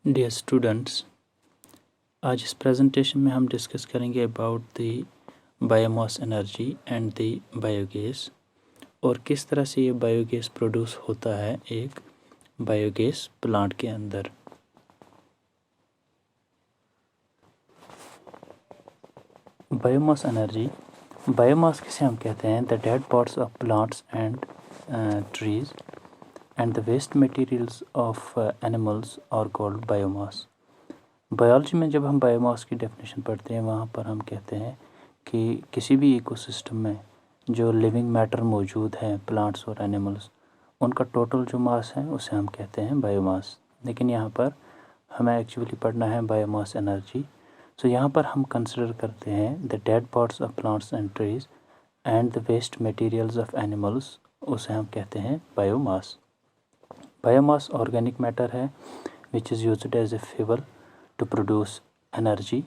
Dear students, आज इस presentation में हम डिस्कस करेंगे about the biomass energy and the biogas और किस तरह से ये बायोगैस प्रोड्यूस होता है एक बायोगैस प्लांट के अंदर। बायोमास एनर्जी, बायोमास किसे हम कहते हैं? The dead parts of plants and trees and the waste materials of animals are called biomass. Biology में जब हम बायोमास की डेफिनेशन पढ़ते हैं वहाँ पर हम कहते हैं कि किसी भी इकोसिस्टम में जो लिविंग मैटर मौजूद है, प्लांट्स और एनिमल्स, उनका टोटल जो मास है उसे हम कहते हैं बायोमास। लेकिन यहाँ पर हमें एक्चुअली पढ़ना है बायोमास एनर्जी। सो यहाँ पर हम कंसिडर करते हैं the dead parts of plants and trees and the waste materials of animals, उसे हम कहते हैं बायोमास। बायोमास ऑर्गेनिक मैटर है which is used as a fuel to produce energy.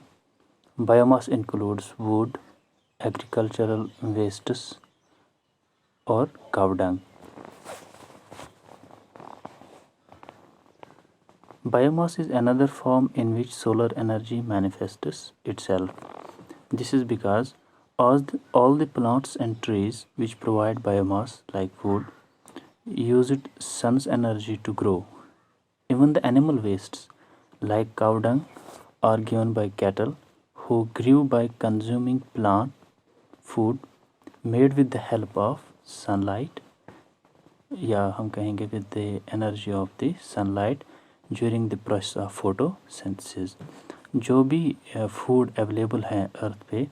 Biomass includes wood, agricultural wastes or cow dung. Biomass is another form in which solar energy manifests itself. This is because all the plants and trees which provide biomass like wood used sun's energy to grow. Even the animal wastes like cow dung are given by cattle who grew by consuming plant food made with the help of sunlight, या हम कहेंगे with the energy of the sunlight during the process of photosynthesis। जो भी food available है अर्थ पे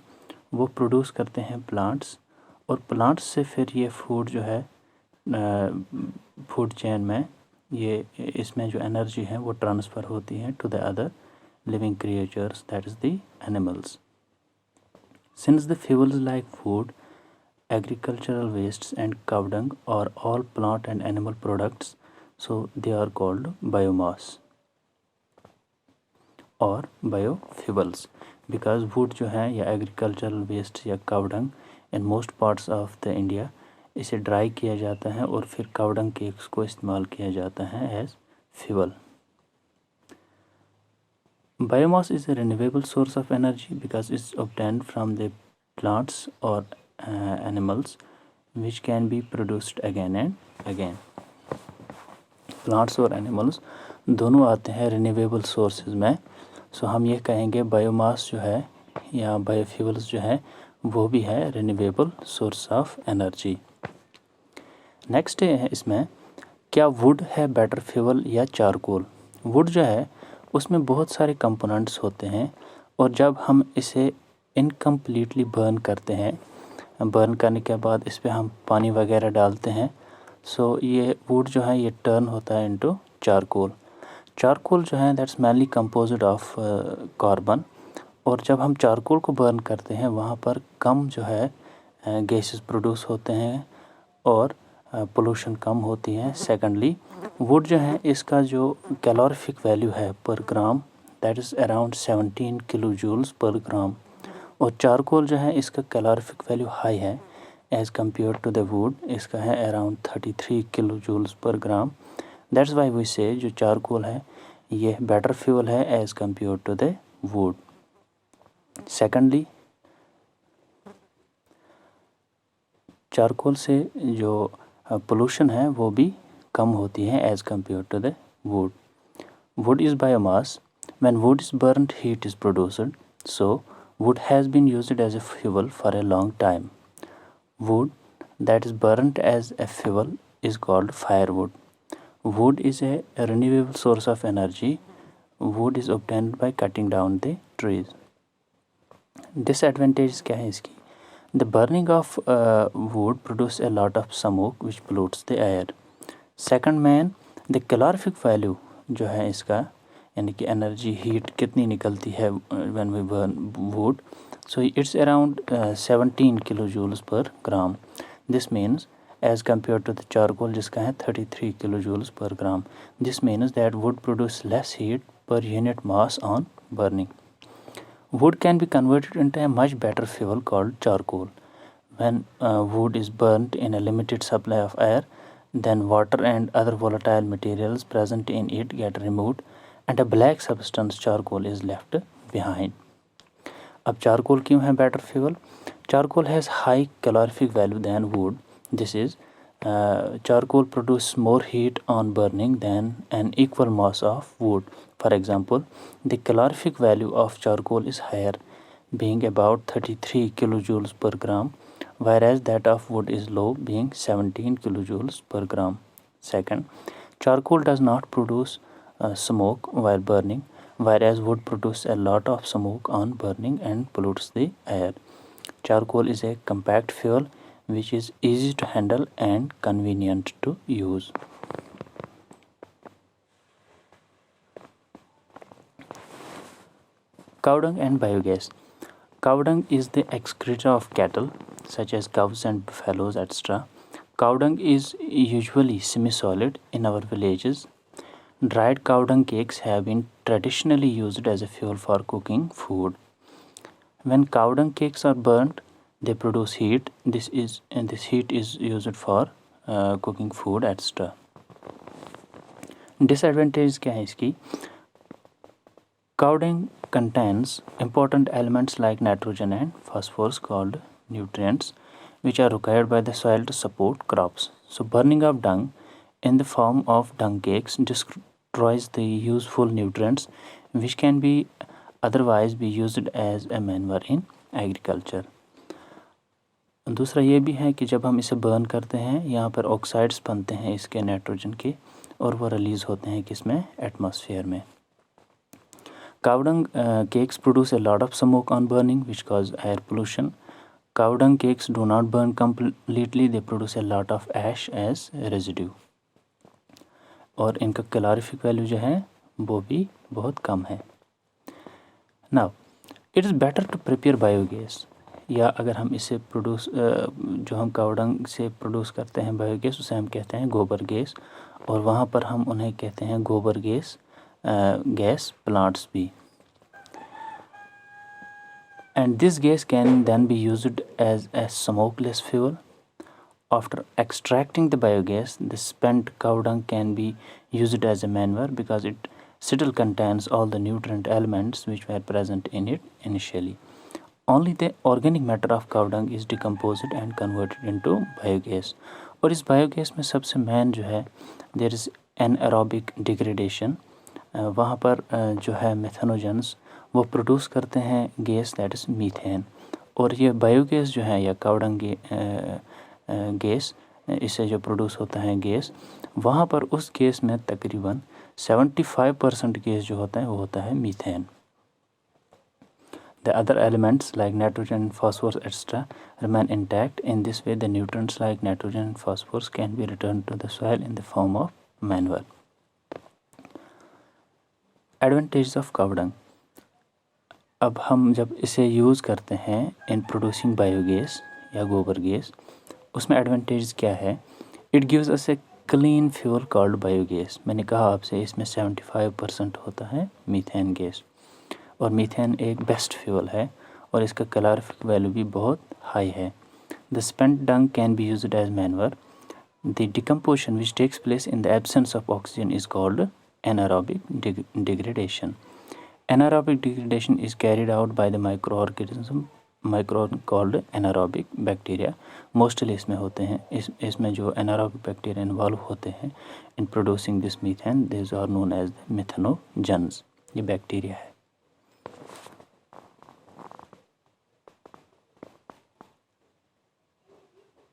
वो produce करते हैं प्लांट्स, और प्लांट्स से फिर ये फूड जो है फूड चेन में ये इसमें जो एनर्जी है वो ट्रांसफ़र होती है to the other living creatures, that is the animals. Since the fuels like food, agricultural wastes and cow dung are all plant and animal products, so they are called biomass और biofuels, because wood जो है या agricultural waste या cow dung in most parts of the India इसे dry किया जाता है और फिर cow dung केक्स को इस्तेमाल किया जाता है as fuel. Biomass is a renewable source of energy because it's obtained from the plants or animals which can be produced again and again. Plants और animals दोनों आते हैं renewable sources में, सो हम ये कहेंगे बायोमास जो है या बायोफ्यूल्स जो है वो भी है renewable source of energy. Next है इसमें, क्या वुड है बेटर फ्यूल या चारकोल? वुड जो है उसमें बहुत सारे कंपोनेंट्स होते हैं और जब हम इसे इनकम्प्लीटली बर्न करते हैं, बर्न करने के बाद इस पर हम पानी वगैरह डालते हैं, सो ये वुड जो है ये टर्न होता है इनटू चारकोल। चारकोल जो है that's mainly composed of carbon, और जब हम चारकोल को बर्न करते हैं वहाँ पर कम जो है गैसेस प्रोड्यूस होते हैं और पोल्यूशन कम होती है। सेकेंडली वुड जो है इसका जो कैलोरीफिक वैल्यू है पर gram that is around 17 kilo joules per gram, और चारकोल जो है इसका कैलोरीफिक वैल्यू हाई है as compare to the wood, इसका है around 33 kilo joules per gram. That's why we से जो चारकोल है ये बेटर फ्यूल है as compare to the wood. Secondly charcoal से जो पोल्यूशन है वो भी कम होती है as compare to the wood. Wood is biomass. When wood is burned heat is produced, so wood has been used as a fuel for a long time. Wood that is burnt as a fuel is called firewood. Wood is a renewable source of energy. Wood is obtained by cutting down the trees. Disadvantages क्या है इसकी? The burning of wood produces a lot of smoke which pollutes the air. Second main, the calorific value जो है इसका यानी कि energy heat कितनी निकलती है when we burn wood, so it's around 17 kilo joules per gram. This means as compare to the charcoal जिसका है 33 kilo joules per gram. This means that wood produce less heat per unit mass on burning. Wood can be converted into a much better fuel called charcoal. When wood is burnt in a limited supply of air, then water and other volatile materials present in it get removed and a black substance charcoal is left behind. अब charcoal क्यों है better fuel? Charcoal has high calorific value than wood. This is charcoal produces more heat on burning than an equal mass of wood. For example, the calorific value of charcoal is higher, being about 33 kilojoules per gram, whereas that of wood is low, being 17 kilojoules per gram. Second, charcoal does not produce smoke while burning, whereas wood produces a lot of smoke on burning and pollutes the air. Charcoal is a compact fuel which is easy to handle and convenient to use. Cow dung and biogas. Cow dung is the excreta of cattle such as cows and buffaloes, etc. Cow dung is usually semi-solid in our villages. Dried cow dung cakes have been traditionally used as a fuel for cooking food. When cow dung cakes are burnt, they produce heat. This heat is used for cooking food, etc. Disadvantage क्या है इसकी? Cow dung contains important elements like nitrogen and phosphorus called nutrients, which are required by the soil to support crops. So burning of dung in the form of dung cakes destroys the useful nutrients which can be otherwise be used as a manure in agriculture. दूसरा ये भी है कि जब हम इसे burn करते हैं यहाँ पर ऑक्साइड्स बनते हैं इसके नाइट्रोजन के और वो रिलीज़ होते हैं किसमें? एटमॉस्फेयर में. Cow dung cakes produce a lot of smoke on burning, which cause air pollution. Cow dung cakes do not burn completely; they produce a lot of ash as residue. और इनका calorific value जो है वो भी बहुत कम है. Now, it is better to prepare biogas. या अगर हम इसे प्रोड्यूस जो हम काव डंग से प्रोड्यूस करते हैं बायोगैस उसे हम कहते हैं गोबर गैस और वहाँ पर हम उन्हें कहते हैं गोबर गैस प्लांट्स भी. And this gas can then be used as a smokeless fuel. After extracting the biogas, the spent cow dung can be used as a manure because it still contains all the nutrient elements which were present in it initially. Only the organic matter of cow dung is decomposed and converted into biogas. और इस biogas में सबसे main जो है there is anaerobic degradation. वहाँ पर जो है मेथनोजेंस वो प्रोड्यूस करते हैं गैस दैट इज़ मीथेन. और ये बायोगैस जो है या काव डंग गैस इससे जो प्रोड्यूस होता है गैस वहाँ पर उस गैस में तकरीबन 75% गैस जो होता है वो होता है methane. The other elements like nitrogen, phosphorus, etc. remain intact. In this way, the nutrients like nitrogen and phosphorus can be returned to the soil in the form of manure. Advantages of cow dung. अब हम जब इसे use करते हैं in producing biogas या गोबर gas उसमें advantage क्या है? It gives us a clean fuel called biogas. मैंने कहा आपसे इसमें 75% होता है मीथेन गैस और मीथेन एक बेस्ट फ्यूल है और इसका कैलोरीफिक वैल्यू भी बहुत हाई है. The spent dung can be used as manure. The decomposition which takes place in the absence of oxygen is called anaerobic degradation. Anaerobic degradation is carried out by the microorganism called anaerobic bacteria. Mostly इसमें होते हैं इसमें जो anaerobic bacteria involve होते हैं in producing this methane, these are known as the methanogens. ये bacteria है.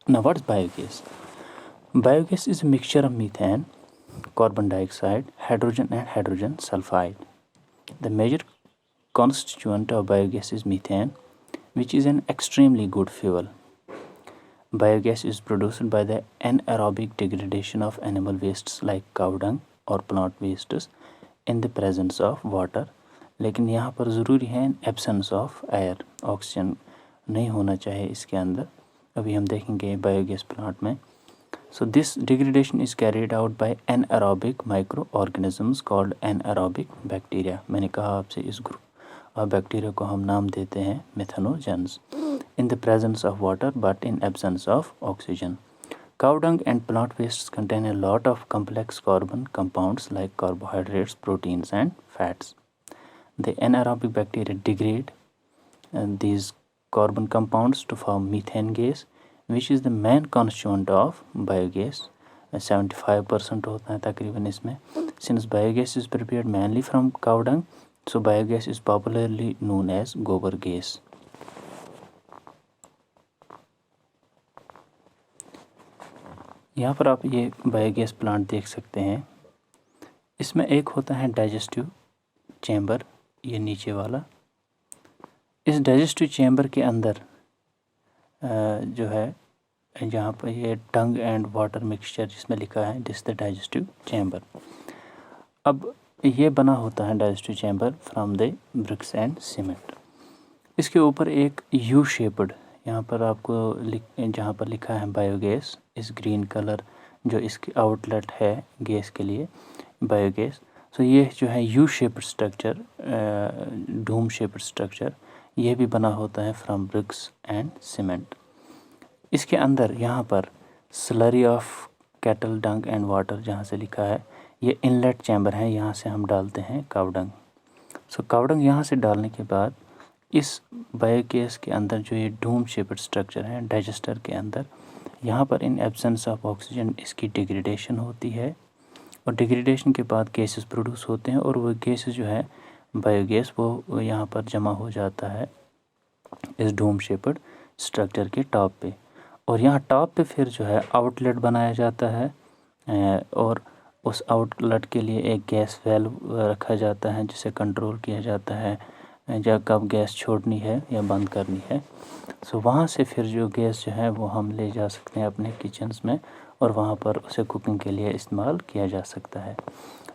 Now what is biogas? Biogas is a mixture of methane, carbon dioxide, hydrogen and hydrogen sulfide. The major constituent of biogas is methane, which is an extremely good fuel. Biogas is produced by the anaerobic degradation of animal wastes like cow dung or plant wastes in the presence of water. लेकिन यहाँ पर ज़रूरी है absence of air, oxygen नहीं होना चाहिए इसके अंदर. अभी हम देखेंगे बायोगैस प्लांट में. So this degradation is carried out by anaerobic microorganisms called anaerobic bacteria. मैंने कहा आपसे इस ग्रुप और बैक्टीरिया को हम नाम देते हैं मेथनोजेंस. In the presence of water but in absence of oxygen. Cow dung and plant wastes contain a lot of complex carbon compounds like carbohydrates, proteins and fats. The anaerobic bacteria degrade these carbon compounds to form methane gas, which is the main constituent of biogas. 75% होता है तकरीबन इसमें. Since biogas is prepared mainly from cow dung, so biogas is popularly known as gobar gas. यहाँ पर आप ये biogas plant देख सकते हैं. इसमें एक होता है डाइजेस्टिव चैम्बर, ये नीचे वाला. इस डाइजेस्टिव चैम्बर के अंदर जो है जहाँ पर ये डंग एंड वाटर मिक्सचर जिसमें लिखा है दिस द डाइजेस्टिव चैम्बर. अब ये बना होता है digestive chamber from the bricks and cement. इसके ऊपर एक यू शेप्ड, यहाँ पर आपको जहाँ पर लिखा है बायोगैस, इस ग्रीन कलर जो इसकी आउटलेट है गैस के लिए बायोगैस, सो ये जो है U shaped structure, Doom shaped structure, ये भी बना होता है फ्रॉम ब्रिक्स एंड सीमेंट. इसके अंदर यहाँ पर slurry of cattle Dang and water जहाँ से लिखा है, ये इनलेट चैम्बर है, यहाँ से हम डालते हैं कावडंग. सो कावडंग यहाँ से डालने के बाद इस बायोगैस के अंदर जो ये डूम शेप्ड स्ट्रक्चर है डाइजेस्टर के अंदर, यहाँ पर इन एब्सेंस ऑफ ऑक्सीजन इसकी डिग्रेडेशन होती है और डिग्रेडेशन के बाद गैसेस प्रोड्यूस होते हैं और वो गैसेस जो है बायोगैस वो यहाँ पर जमा हो जाता है इस डूम शेप्ड स्ट्रक्चर के टॉप पे. और यहाँ टॉप पे फिर जो है आउटलेट बनाया जाता है और उस आउटलेट के लिए एक गैस वेल्व रखा जाता है जिसे कंट्रोल किया जाता है जब कब गैस छोड़नी है या बंद करनी है. सो वहाँ से फिर जो गैस जो है वो हम ले जा सकते हैं अपने किचन्स में और वहाँ पर उसे कुकिंग के लिए इस्तेमाल किया जा सकता है.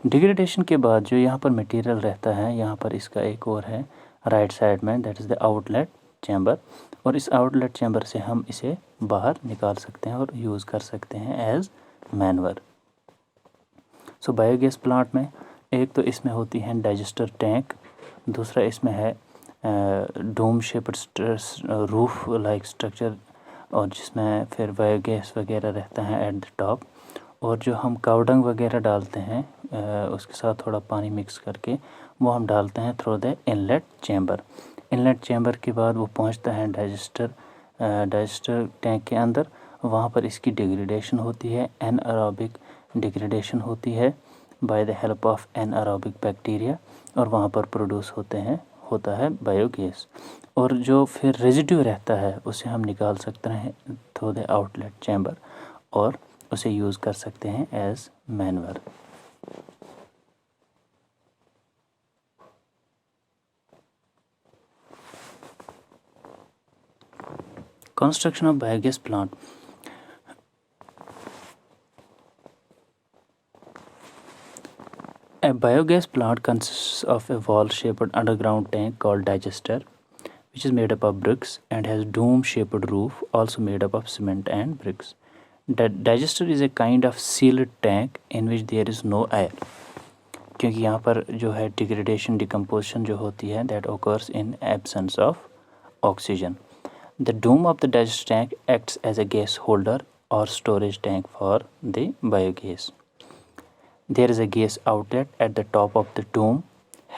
डिग्रेडेशन के बाद जो यहाँ पर मटेरियल रहता है, यहाँ पर इसका एक और है राइट साइड में, that is the outlet chamber, और इस आउटलेट चैम्बर से हम इसे बाहर निकाल सकते हैं और यूज़ कर सकते हैं एज मैन्योर. सो बायोगैस प्लांट में एक तो इसमें होती है डाइजेस्टर टैंक, दूसरा इसमें है dome shaped roof like structure और जिसमें फिर बायोगैस वगैरह रहता है एट द टॉप, और जो हम कावडंग वगैरह डालते हैं उसके साथ थोड़ा पानी मिक्स करके वो हम डालते हैं through the inlet chamber. Inlet chamber के बाद वो पहुंचता है डाइजेस्टर टैंक के अंदर. वहाँ पर इसकी डिग्रेडेशन होती है, एनएरोबिक डिग्रेडेशन होती है by the help of anaerobic bacteria, और वहाँ पर प्रोड्यूस होता है बायोगैस. और जो फिर रेजिड्यू रहता है उसे हम निकाल सकते हैं थ्रू द आउटलेट चैम्बर और उसे यूज़ कर सकते हैं as manure. Construction of biogas plant. A biogas plant consists of a valve-shaped underground tank called digester, which is made up of bricks and has dome-shaped roof, also made up of cement and bricks. The digester is a kind of sealed tank in which there is no air, क्योंकि यहाँ पर जो है degradation decomposition जो होती है that occurs in absence of oxygen. The dome of the digester tank acts as a gas holder or storage tank for the biogas. There is a gas outlet at the top of the dome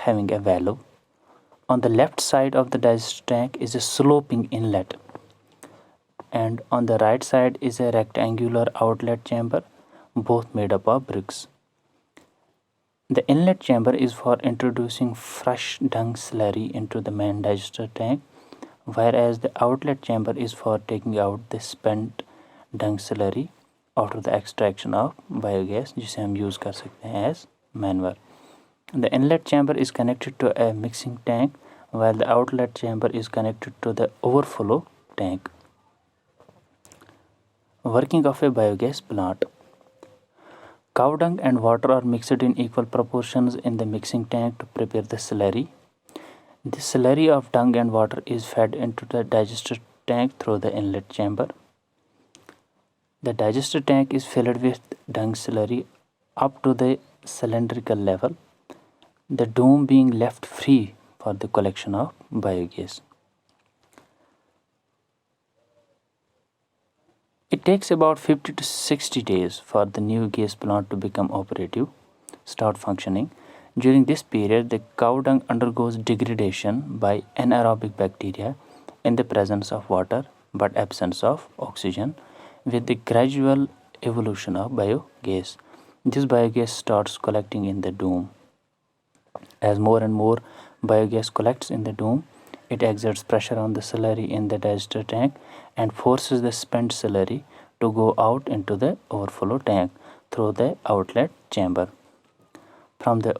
having a valve. On the left side of the digester tank is a sloping inlet, and on the right side is a rectangular outlet chamber, both made up of bricks. The inlet chamber is for introducing fresh dung slurry into the main digester tank, whereas the outlet chamber is for taking out the spent dung slurry after the extraction of biogas, जिसे हम use कर सकते हैं as manure. The inlet chamber is connected to a mixing tank, while the outlet chamber is connected to the overflow tank. Working of a biogas plant. Cow dung and water are mixed in equal proportions in the mixing tank to prepare the slurry. The slurry of dung and water is fed into the digester tank through the inlet chamber. The digester tank is filled with dung slurry up to the cylindrical level, the dome being left free for the collection of biogas. It takes about 50 to 60 days for the new gas plant to become operative, start functioning. During this period, the cow dung undergoes degradation by anaerobic bacteria in the presence of water but absence of oxygen, with the gradual evolution of biogas. This biogas starts collecting in the dome. As more and more biogas collects in the dome, it exerts pressure on the slurry in the digester tank and forces the spent slurry to go out into the overflow tank through the outlet chamber. From the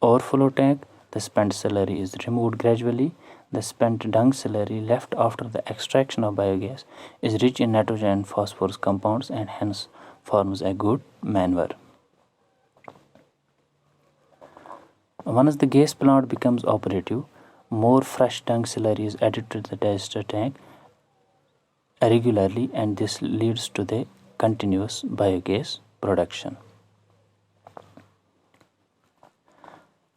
overflow tank, the spent slurry is removed gradually. The spent dung slurry left after the extraction of biogas is rich in nitrogen and phosphorus compounds and hence forms a good manure. Once the gas plant becomes operative, more fresh dung slurry is added to the digester tank regularly, and this leads to the continuous biogas production.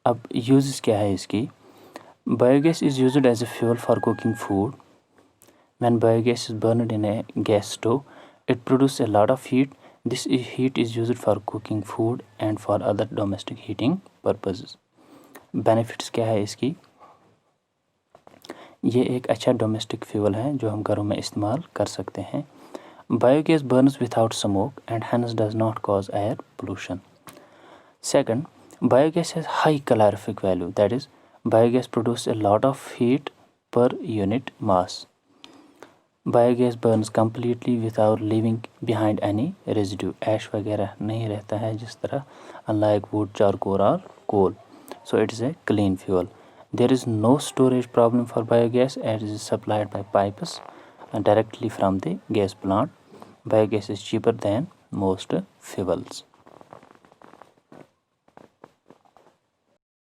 अब uses क्या है इसकी? Biogas is used as a fuel for cooking food. When biogas is burned in a gas stove, it produces a lot of heat. This heat is used for cooking food and for other domestic heating purposes. Benefits क्या है इसकी? ये एक अच्छा domestic fuel है जो हम घरों में इस्तेमाल कर सकते हैं. Biogas burns without smoke and hence does not cause air pollution. Second, biogas has high calorific value, that is, biogas produces a lot of heat per unit mass. Biogas burns completely without leaving behind any residue. Ash वगैरह नहीं रहता है जिस तरह, unlike wood, charcoal or coal. So it is a clean fuel. There is no storage problem for biogas as it is supplied by pipes directly from the gas plant. Biogas is cheaper than most fuels.